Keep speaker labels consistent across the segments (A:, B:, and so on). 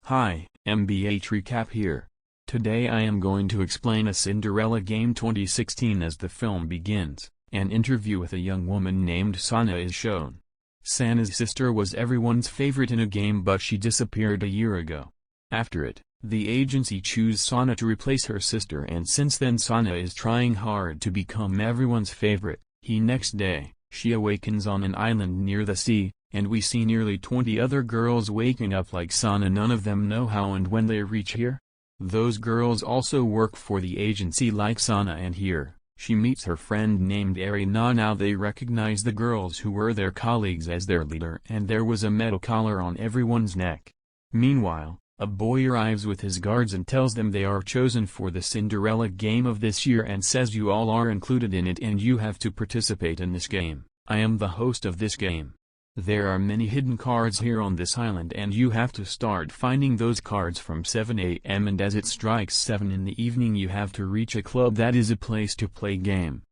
A: Hi, Mbh Recap here. Today I am going to explain a Cinderella Game 2016. As the film begins, an interview with a young woman named Sana is shown. Sana's sister was everyone's favorite in a game, but she disappeared a year ago. After it, the agency chooses Sana to replace her sister, and since then Sana is trying hard to become everyone's favorite. Next day, she awakens on an island near the sea, and we see nearly 20 other girls waking up like Sana. None of them know how and when they reach here. Those girls also work for the agency like Sana, and here, she meets her friend named Erina. Now they recognize the girls who were their colleagues as their leader, and there was a metal collar on everyone's neck. Meanwhile, a boy arrives with his guards and tells them they are chosen for the Cinderella game of this year and says you all are included in it and you have to participate in this game. I am the host of this game. There are many hidden cards here on this island and you have to start finding those cards from 7 a.m. and as it strikes 7 in the evening you have to reach a club that is a place to play game.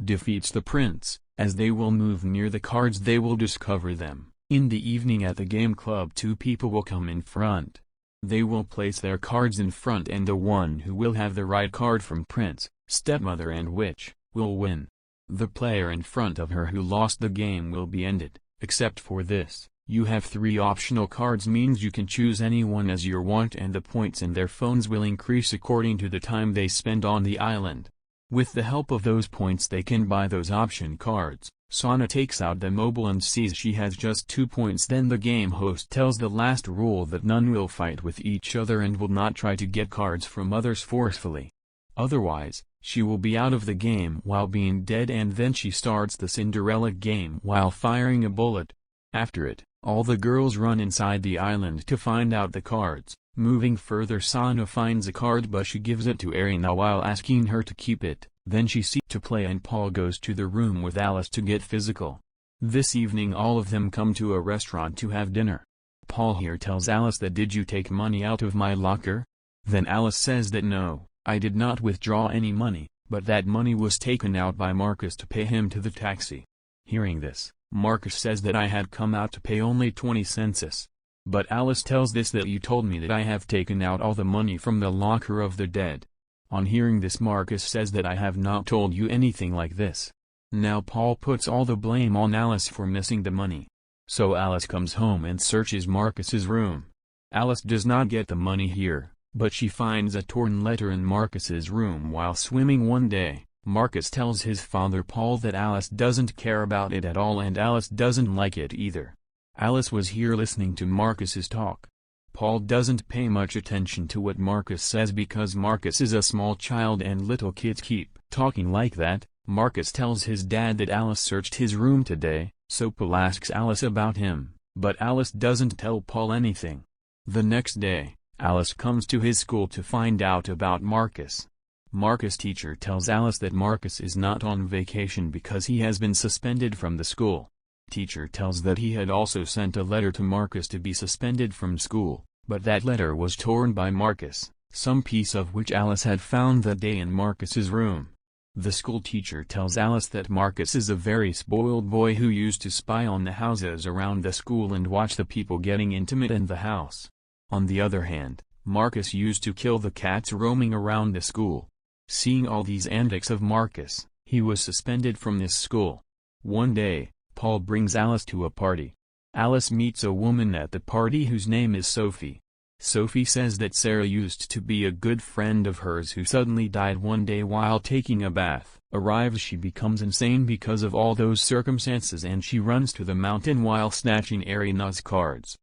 A: Defeats the prince. As they will move near the cards they will discover them. In the evening at the game club two people will come in front. They will place their cards in front and the one who will have the right card from prince, stepmother and witch, will win. The player in front of her who lost the game will be ended. Except for this, you have 3 optional cards, means you can choose anyone as your want and the points in their phones will increase according to the time they spend on the island. With the help of those points they can buy those option cards. Sana takes out the mobile and sees she has just 2 points. Then the game host tells the last rule that none will fight with each other and will not try to get cards from others forcefully. Otherwise, she will be out of the game while being dead, and then she starts the Cinderella game while firing a bullet. After it, all the girls run inside the island to find out the cards. Moving further, Sana finds a card but she gives it to Erina while asking her to keep it. Then she seeks to play and Paul goes to the room with Alice to get physical. This evening all of them come to a restaurant to have dinner. Paul here tells Alice that did you take money out of my locker? Then Alice says that no, I did not withdraw any money, but that money was taken out by Marcus to pay him to the taxi. Hearing this, Marcus says that I had come out to pay only 20 cents. But Alice tells this that you told me that I have taken out all the money from the locker of the dead. On hearing this, Marcus says that I have not told you anything like this. Now Paul puts all the blame on Alice for missing the money. So Alice comes home and searches Marcus's room. Alice does not get the money here, but she finds a torn letter in Marcus's room while swimming one day. Marcus tells his father Paul that Alice doesn't care about it at all and Alice doesn't like it either. Alice was here listening to Marcus's talk. Paul doesn't pay much attention to what Marcus says because Marcus is a small child and little kids keep talking like that. Marcus tells his dad that Alice searched his room today, so Paul asks Alice about him, but Alice doesn't tell Paul anything. The next day, Alice comes to his school to find out about Marcus. Marcus' teacher tells Alice that Marcus is not on vacation because he has been suspended from the school. Teacher tells that he had also sent a letter to Marcus to be suspended from school, but that letter was torn by Marcus, some piece of which Alice had found that day in Marcus's room. The school teacher tells Alice that Marcus is a very spoiled boy who used to spy on the houses around the school and watch the people getting intimate in the house. On the other hand, Marcus used to kill the cats roaming around the school. Seeing all these antics of Marcus, he was suspended from this school. One day, Paul brings Alice to a party. Alice meets a woman at the party whose name is Sophie. Sophie says that Sarah used to be a good friend of hers who suddenly died one day while taking a bath. Arrives, she becomes insane because of all those circumstances and she runs to the mountain while snatching Erina's cards.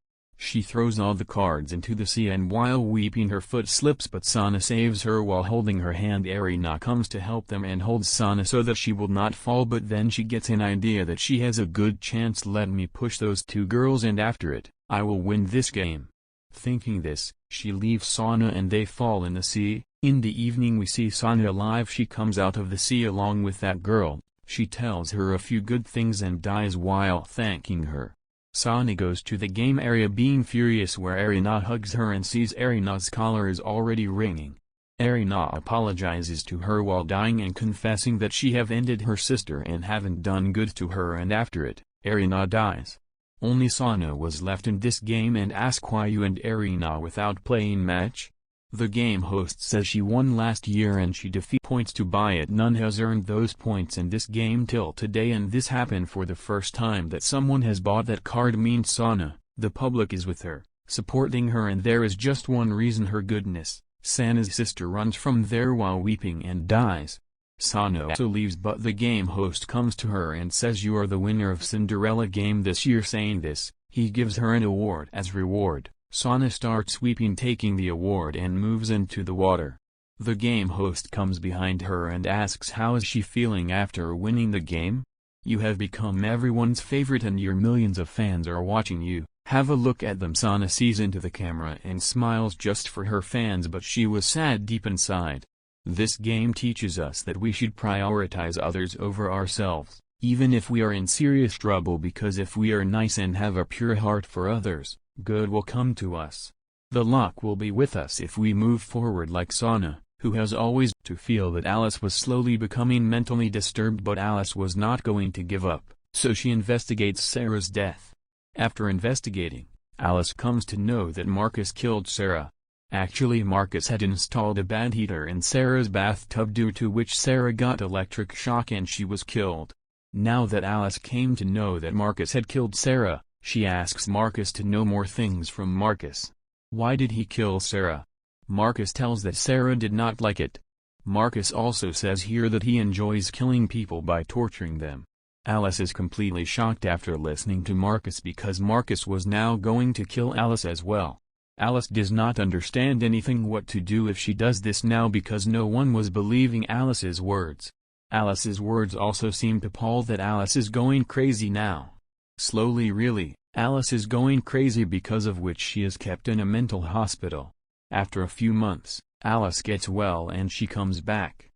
A: She throws all the cards into the sea and while weeping her foot slips, but Sana saves her while holding her hand. Erina comes to help them and holds Sana so that she will not fall, but then she gets an idea that she has a good chance. Let me push those 2 girls and after it, I will win this game. Thinking this, she leaves Sana and they fall in the sea. In the evening we see Sana alive. She comes out of the sea along with that girl. She tells her a few good things and dies while thanking her. Sana goes to the game area being furious where Erina hugs her and sees Erina's collar is already ringing. Erina apologizes to her while dying and confessing that she have ended her sister and haven't done good to her, and after it, Erina dies. Only Sana was left in this game and ask why you and Arena without playing match? The game host says she won last year and she defeat points to buy it. None has earned those points in this game till today, and this happened for the first time that someone has bought that card. Means Sana, the public is with her, supporting her, and there is just one reason: her goodness. Sana's sister runs from there while weeping and dies. Sana also leaves, but the game host comes to her and says you are the winner of Cinderella game this year. Saying this, he gives her an award as reward. Sana starts weeping, taking the award, and moves into the water. The game host comes behind her and asks how is she feeling after winning the game? You have become everyone's favorite and your millions of fans are watching you. Have a look at them. Sana sees into the camera and smiles just for her fans, but she was sad deep inside. This game teaches us that we should prioritize others over ourselves, even if we are in serious trouble, because if we are nice and have a pure heart for others, good will come to us. The luck will be with us if we move forward like Sana, who has always to feel that Alice was slowly becoming mentally disturbed, but Alice was not going to give up, so she investigates Sarah's death. After investigating, Alice comes to know that Marcus killed Sarah. Actually, Marcus had installed a bad heater in Sarah's bathtub, due to which Sarah got electric shock and she was killed. Now that Alice came to know that Marcus had killed Sarah, she asks Marcus to know more things from Marcus. Why did he kill Sarah? Marcus tells that Sarah did not like it. Marcus also says here that he enjoys killing people by torturing them. Alice is completely shocked after listening to Marcus, because Marcus was now going to kill Alice as well. Alice does not understand anything what to do if she does this now, because no one was believing Alice's words. Alice's words also seem to Paul that Alice is going crazy now. Slowly, really, Alice is going crazy, because of which she is kept in a mental hospital. After a few months, Alice gets well and she comes back.